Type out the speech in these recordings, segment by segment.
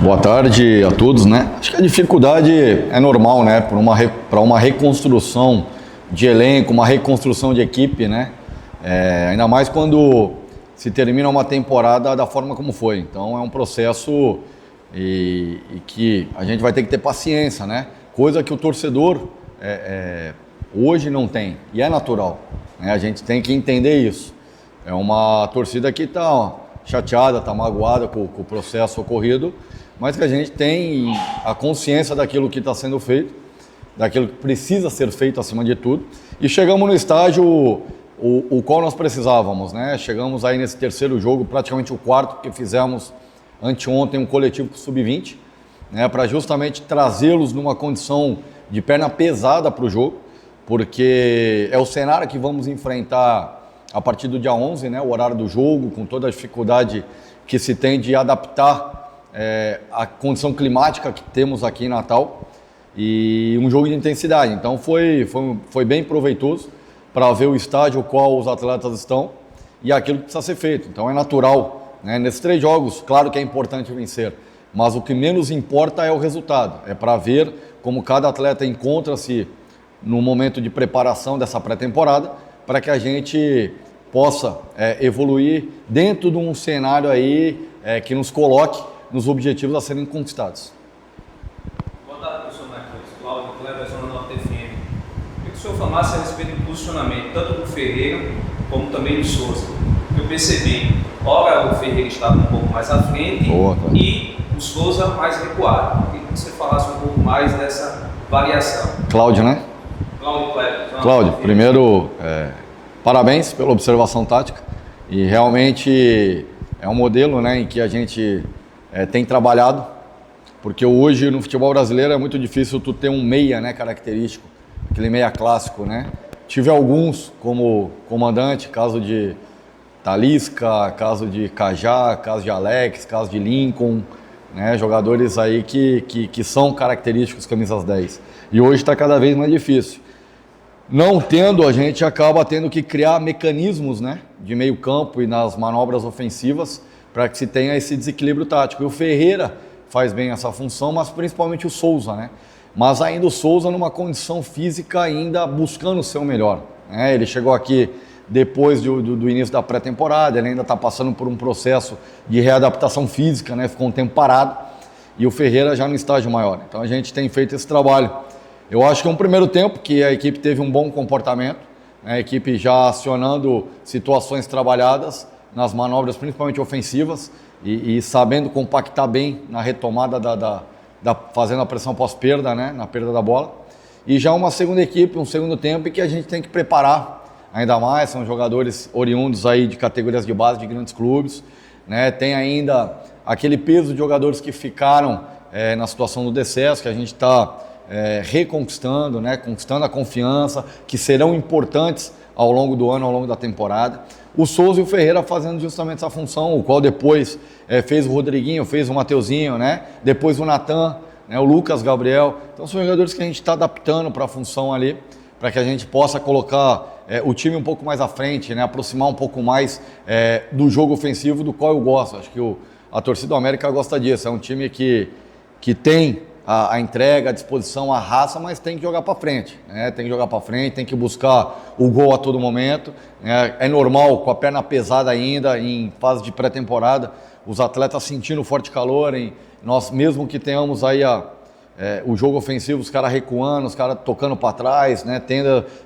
Boa tarde a todos, né? Acho que a dificuldade é normal, né? Para uma reconstrução de elenco, uma reconstrução de equipe, né? Ainda mais quando se termina uma temporada da forma como foi. Então é um processo e que a gente vai ter que ter paciência, né? Coisa que o torcedor hoje não tem e é natural, né? A gente tem que entender isso. É uma torcida que está chateada, está magoada com o processo ocorrido, mas que a gente tem a consciência daquilo que está sendo feito, daquilo que precisa ser feito acima de tudo, e chegamos no estágio o qual nós precisávamos, né? Chegamos aí nesse terceiro jogo, praticamente o quarto, porque fizemos anteontem um coletivo com o Sub-20, né? Para justamente trazê-los numa condição de perna pesada para o jogo, porque é o cenário que vamos enfrentar a partir do dia 11, né? O horário do jogo, com toda a dificuldade que se tem de adaptar a condição climática que temos aqui em Natal, e um jogo de intensidade. Então foi bem proveitoso para ver o estádio o qual os atletas estão e aquilo que precisa ser feito. Então é natural, né? Nesses 3 jogos, claro que é importante vencer, mas o que menos importa é o resultado. É para ver como cada atleta encontra-se no momento de preparação dessa pré-temporada, para que a gente possa evoluir dentro de um cenário aí que nos coloque nos objetivos a serem conquistados. Boa tarde, professor Marcos. Cláudio, Cleber, Zona Norte FM. Queria que o senhor falasse a respeito do posicionamento, tanto do Ferreira como também do Souza. Eu percebi, ora o Ferreira estava um pouco mais à frente e o Souza mais recuado. Queria que você falasse um pouco mais dessa variação. Cláudio, né? Cláudio, Cláudio, primeiro, parabéns pela observação tática, e realmente é um modelo, né, em que a gente tem trabalhado, porque hoje no futebol brasileiro é muito difícil tu ter um meia, né, característico, aquele meia clássico, né? Tive alguns como comandante, caso de Talisca, caso de Cajá, caso de Alex, caso de Lincoln, né, jogadores aí que são característicos camisas 10. E hoje está cada vez mais difícil. Não tendo, a gente acaba tendo que criar mecanismos, né, de meio campo e nas manobras ofensivas para que se tenha esse desequilíbrio tático. E o Ferreira faz bem essa função, mas principalmente o Souza, né? Mas ainda o Souza numa condição física ainda buscando o seu melhor, né? Ele chegou aqui depois do início da pré-temporada, ele ainda está passando por um processo de readaptação física, né? Ficou um tempo parado, e o Ferreira já no estágio maior. Então a gente tem feito esse trabalho. Eu acho que é um primeiro tempo que a equipe teve um bom comportamento, né? A equipe já acionando situações trabalhadas nas manobras, principalmente ofensivas, e sabendo compactar bem na retomada fazendo a pressão pós-perda, né? Na perda da bola. E já uma segunda equipe, um segundo tempo, que a gente tem que preparar ainda mais. São jogadores oriundos aí de categorias de base de grandes clubes, né? Tem ainda aquele peso de jogadores que ficaram na situação do decesso, que a gente está reconquistando, né? Conquistando a confiança, que serão importantes ao longo do ano, ao longo da temporada. O Souza e o Ferreira fazendo justamente essa função, o qual depois fez o Rodriguinho, fez o Mateuzinho, né? Depois o Natan, né? O Lucas Gabriel. Então são jogadores que a gente está adaptando para a função ali, para que a gente possa colocar o time um pouco mais à frente, né? Aproximar um pouco mais do jogo ofensivo, do qual eu gosto. Acho que a torcida do América gosta disso. É um time que tem a entrega, a disposição, a raça, mas tem que jogar para frente, né? Tem que jogar para frente, tem que buscar o gol a todo momento. É normal, com a perna pesada ainda, em fase de pré-temporada, os atletas sentindo forte calor, nós mesmo que tenhamos aí o jogo ofensivo, os caras recuando, os caras tocando para trás, né?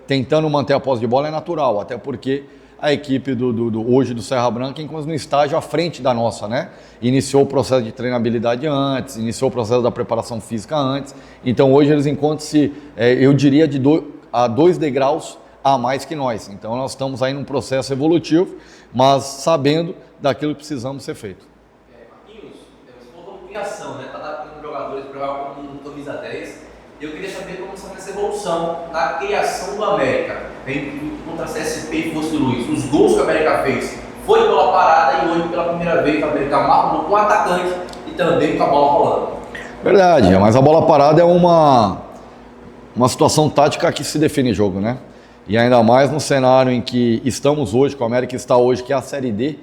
Tentando manter a posse de bola, é natural, até porque a equipe hoje do Serra Branca encontra no estágio à frente da nossa, né? Iniciou o processo de treinabilidade antes, iniciou o processo da preparação física antes. Então hoje eles encontram-se, eu diria, a 2 degraus a mais que nós. Então nós estamos aí num processo evolutivo, mas sabendo daquilo que precisamos ser feito. Marquinhos, você falou como criação, né? Está adaptando jogadores para jogar como camisa 10. Eu queria saber como está essa evolução na criação do América, contra a CSP e Foz do Luiz. Os gols que o América fez foi pela parada, e hoje pela primeira vez o América marcou com o atacante e também com a bola rolando. Verdade, mas a bola parada é uma situação tática que se define jogo, né? E ainda mais no cenário em que estamos hoje, que o América está hoje, que é a Série D,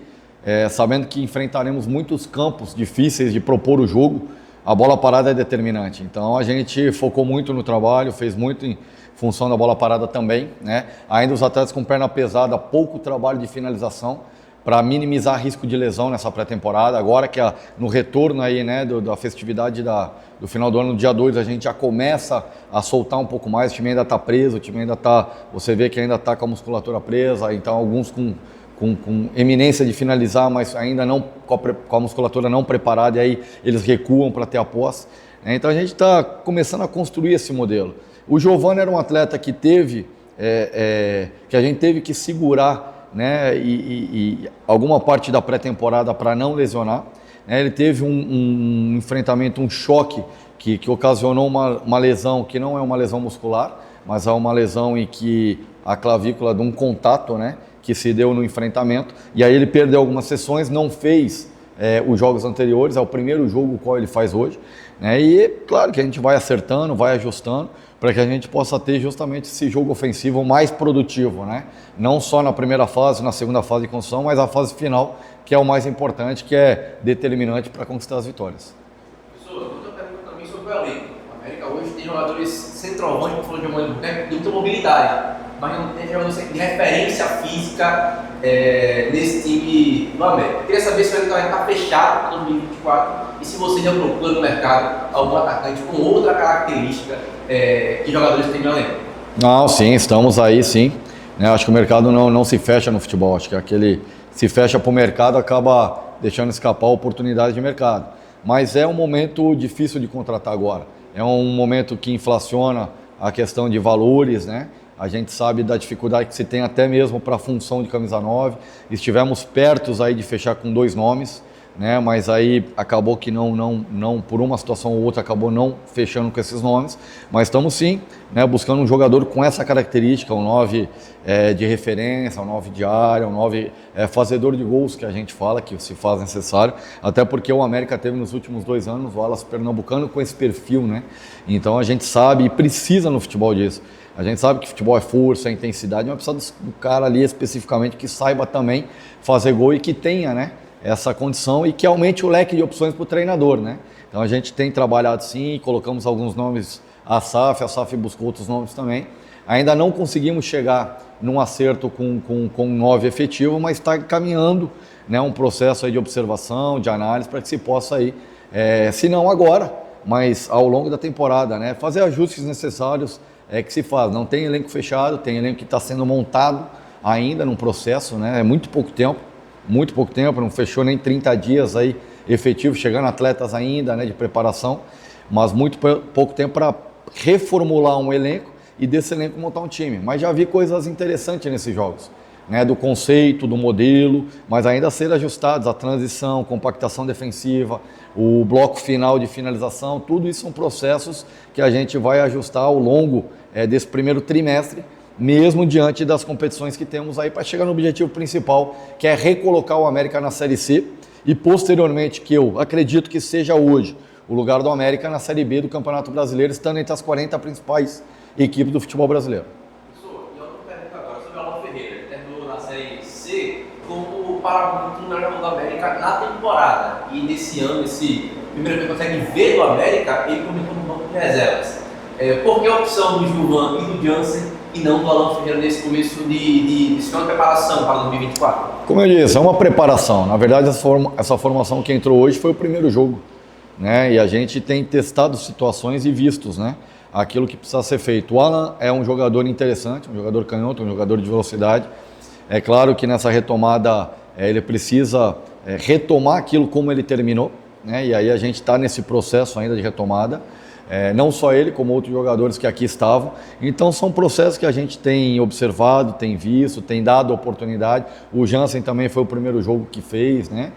sabendo que enfrentaremos muitos campos difíceis de propor o jogo, a bola parada é determinante. Então a gente focou muito no trabalho, fez muito em função da bola parada também, né? Ainda os atletas com perna pesada, pouco trabalho de finalização para minimizar risco de lesão nessa pré-temporada. Agora que no retorno aí, né, da festividade do final do ano, no dia 2, a gente já começa a soltar um pouco mais, o time ainda está preso, o time ainda está, você vê que ainda está com a musculatura presa, então alguns com eminência de finalizar, mas ainda não com a musculatura não preparada, e aí eles recuam para ter a posse. Então a gente está começando a construir esse modelo. O Giovani era um atleta que teve, que a gente teve que segurar, né, e alguma parte da pré-temporada para não lesionar, né? Ele teve um enfrentamento, um choque que ocasionou uma lesão que não é uma lesão muscular, mas é uma lesão em que a clavícula de um contato, né, que se deu no enfrentamento, e aí ele perdeu algumas sessões, não fez os jogos anteriores, é o primeiro jogo qual ele faz hoje, né? E claro que a gente vai acertando, vai ajustando, para que a gente possa ter justamente esse jogo ofensivo mais produtivo, né? Não só na primeira fase, na segunda fase de construção, mas a fase final, que é o mais importante, que é determinante para conquistar as vitórias. Professor, eu tenho uma pergunta também sobre o elenco. A América hoje tem jogadores centroavantes, como falou de uma de muita mobilidade, mas não tem jogadores de referência física nesse time do América. Eu queria saber se o elenco está fechado para 2024 e se você já procura no mercado algum atacante com outra característica que jogadores têm no elenco. Não, sim, estamos aí sim. Acho que o mercado não se fecha no futebol. Acho que aquele se fecha para o mercado acaba deixando escapar a oportunidade de mercado. Mas é um momento difícil de contratar agora. É um momento que inflaciona a questão de valores, né? A gente sabe da dificuldade que se tem até mesmo para a função de camisa 9. Estivemos perto aí de fechar com 2 nomes, né? Mas aí acabou que não por uma situação ou outra, acabou não fechando com esses nomes. Mas estamos sim, né, buscando um jogador com essa característica, um 9 de referência, um 9 de área, um 9 fazedor de gols, que a gente fala, que se faz necessário, até porque o América teve nos últimos 2 anos o Wallace Pernambucano com esse perfil, né? Então a gente sabe e precisa no futebol disso. A gente sabe que futebol é força, é intensidade, mas precisa do cara ali especificamente que saiba também fazer gol e que tenha, né, essa condição e que aumente o leque de opções para o treinador, né? Então a gente tem trabalhado sim, colocamos alguns nomes, a SAF buscou outros nomes também. Ainda não conseguimos chegar num acerto com 9 efetivo, mas está caminhando, né, um processo aí de observação, de análise, para que se possa aí, se não agora, mas ao longo da temporada, né, fazer ajustes necessários que se faz. Não tem elenco fechado, tem elenco que está sendo montado ainda num processo, né, é muito pouco tempo, não fechou nem 30 dias aí efetivo, chegando atletas ainda, né, de preparação, mas muito pouco tempo para reformular um elenco e desse elenco montar um time. Mas já vi coisas interessantes nesses jogos, né, do conceito, do modelo, mas ainda a ser ajustados, a transição, compactação defensiva, o bloco final de finalização, tudo isso são processos que a gente vai ajustar ao longo desse primeiro trimestre, mesmo diante das competições que temos aí para chegar no objetivo principal, que é recolocar o América na Série C e posteriormente, que eu acredito que seja hoje, o lugar do América na Série B do Campeonato Brasileiro, estando entre as 40 principais equipes do futebol brasileiro. Professor, e outra pergunta agora sobre o Alan Ferreira, que terminou na Série C como para o melhor jogador do América na temporada. E nesse ano, esse primeiro que consegue ver do América, ele comentou no banco de reservas. Por que a opção do Gilvan e do Jansen e não do Alan Ferreira nesse começo de preparação para 2024? Como eu disse, é uma preparação. Na verdade, essa formação que entrou hoje foi o primeiro jogo, né? E a gente tem testado situações e vistos, né, aquilo que precisa ser feito. O Alan é um jogador interessante, um jogador canhoto, um jogador de velocidade. É claro que nessa retomada ele precisa retomar aquilo como ele terminou, né? E aí a gente está nesse processo ainda de retomada. Não só ele, como outros jogadores que aqui estavam. Então são processos que a gente tem observado, tem visto, tem dado oportunidade. O Jansen também foi o primeiro jogo que fez, né?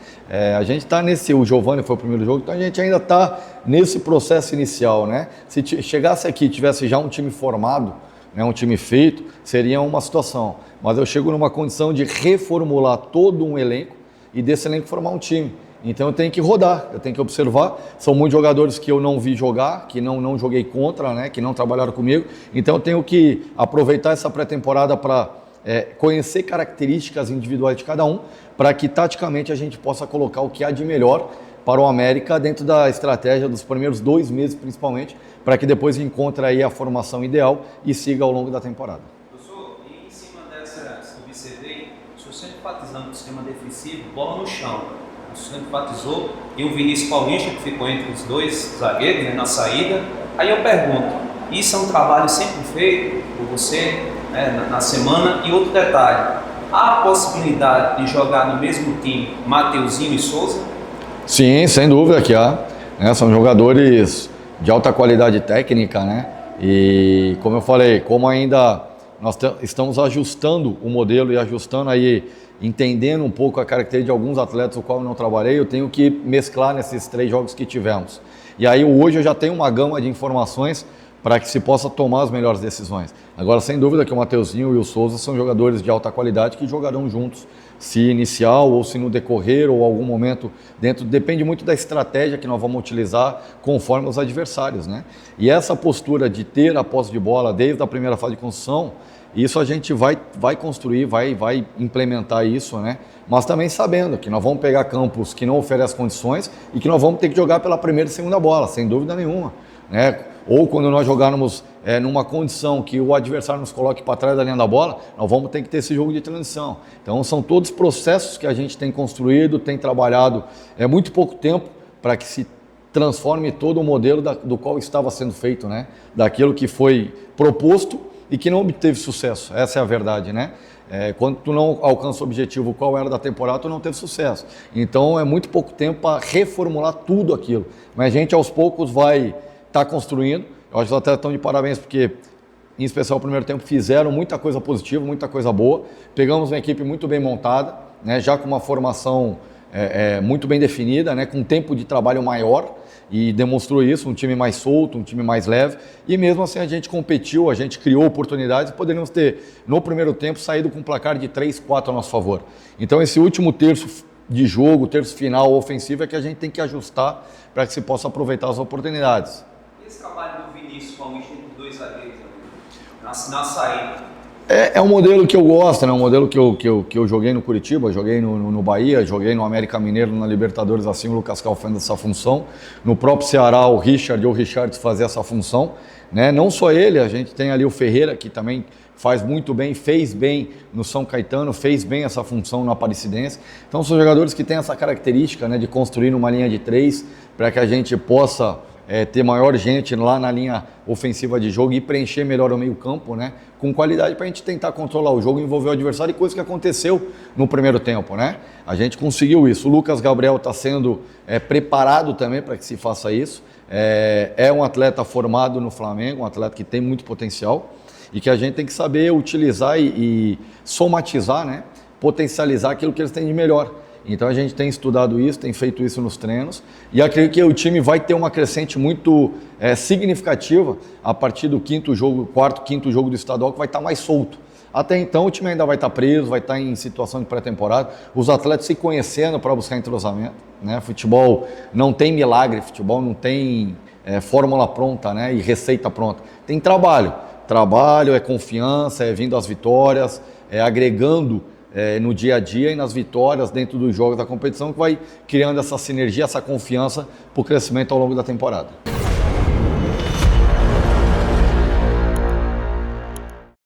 A gente está o Giovani foi o primeiro jogo, então a gente ainda está nesse processo inicial, né? Se chegasse aqui e tivesse já um time formado, né, um time feito, seria uma situação. Mas eu chego numa condição de reformular todo um elenco e desse elenco formar um time. Então eu tenho que rodar, eu tenho que observar. São muitos jogadores que eu não vi jogar, que não joguei contra, né, que não trabalharam comigo. Então eu tenho que aproveitar essa pré-temporada para conhecer características individuais de cada um, para que taticamente a gente possa colocar o que há de melhor para o América dentro da estratégia dos primeiros 2 meses, principalmente, para que depois encontre aí a formação ideal e siga ao longo da temporada. Professor, e em cima dessa que eu observei, o senhor sempre enfatizando no sistema defensivo, bola no chão. O senhor sempre enfatizou, e o Vinícius Paulista, que ficou entre os 2 zagueiros, né, na saída. Aí eu pergunto, isso é um trabalho sempre feito por você, né, na semana? E outro detalhe, há a possibilidade de jogar no mesmo time Mateuzinho e Souza? Sim, sem dúvida que há. Né? São jogadores de alta qualidade técnica, né? E como eu falei, como ainda nós estamos ajustando o modelo e ajustando aí, entendendo um pouco a característica de alguns atletas, o qual eu não trabalhei, eu tenho que mesclar nesses 3 jogos que tivemos. E aí hoje eu já tenho uma gama de informações para que se possa tomar as melhores decisões. Agora, sem dúvida que o Mateuzinho e o Souza são jogadores de alta qualidade que jogarão juntos, se inicial ou se no decorrer ou algum momento dentro, depende muito da estratégia que nós vamos utilizar conforme os adversários, né? E essa postura de ter a posse de bola desde a primeira fase de construção, isso a gente vai construir, vai implementar isso, né? Mas também sabendo que nós vamos pegar campos que não oferecem condições e que nós vamos ter que jogar pela primeira e segunda bola, sem dúvida nenhuma, né? Ou quando nós jogarmos numa condição que o adversário nos coloque para trás da linha da bola, nós vamos ter que ter esse jogo de transição. Então são todos processos que a gente tem construído, tem trabalhado muito pouco tempo para que se transforme todo o modelo do qual estava sendo feito, né? Daquilo que foi proposto e que não obteve sucesso, essa é a verdade, né? Quando tu não alcança o objetivo qual era da temporada, tu não teve sucesso. Então é muito pouco tempo para reformular tudo aquilo. Mas a gente aos poucos vai estar construindo. Eu acho que os atletas estão de parabéns porque, em especial o primeiro tempo, fizeram muita coisa positiva, muita coisa boa. Pegamos uma equipe muito bem montada, né? Já com uma formação muito bem definida, né? Com um tempo de trabalho maior. E demonstrou isso, um time mais solto, um time mais leve, e mesmo assim a gente competiu, a gente criou oportunidades e poderíamos ter, no primeiro tempo, saído com um placar de 3-4 a nosso favor. Então esse último terço de jogo, terço final ofensivo, é que a gente tem que ajustar para que se possa aproveitar as oportunidades. E esse trabalho do Vinícius Paulista entre os 2 zagueiros, na saída? É um modelo que eu gosto, né? Um modelo que eu joguei no Curitiba, joguei no Bahia, joguei no América Mineiro, na Libertadores, assim, o Lucas Cal fazendo essa função. No próprio Ceará, o Richard fazia essa função, né? Não só ele, a gente tem ali o Ferreira, que também faz muito bem, fez bem no São Caetano, fez bem essa função na Aparecidense. Então são jogadores que têm essa característica, né, de construir uma linha de 3 para que a gente possa ter maior gente lá na linha ofensiva de jogo e preencher melhor o meio campo, né? Com qualidade para a gente tentar controlar o jogo, envolver o adversário, e coisa que aconteceu no primeiro tempo, né? A gente conseguiu isso. O Lucas Gabriel está sendo preparado também para que se faça isso. É um atleta formado no Flamengo, um atleta que tem muito potencial e que a gente tem que saber utilizar e somatizar, né? Potencializar aquilo que eles têm de melhor. Então a gente tem estudado isso, tem feito isso nos treinos e acredito que o time vai ter uma crescente muito significativa a partir do quarto, quinto jogo do estadual, que vai estar mais solto. Até então o time ainda vai estar preso, vai estar em situação de pré-temporada, os atletas se conhecendo para buscar entrosamento, né? Futebol não tem milagre, futebol não tem fórmula pronta, né? E receita pronta. Tem trabalho, é confiança, é vindo às vitórias, é agregando no dia a dia e nas vitórias dentro dos jogos da competição, que vai criando essa sinergia, essa confiança para o crescimento ao longo da temporada.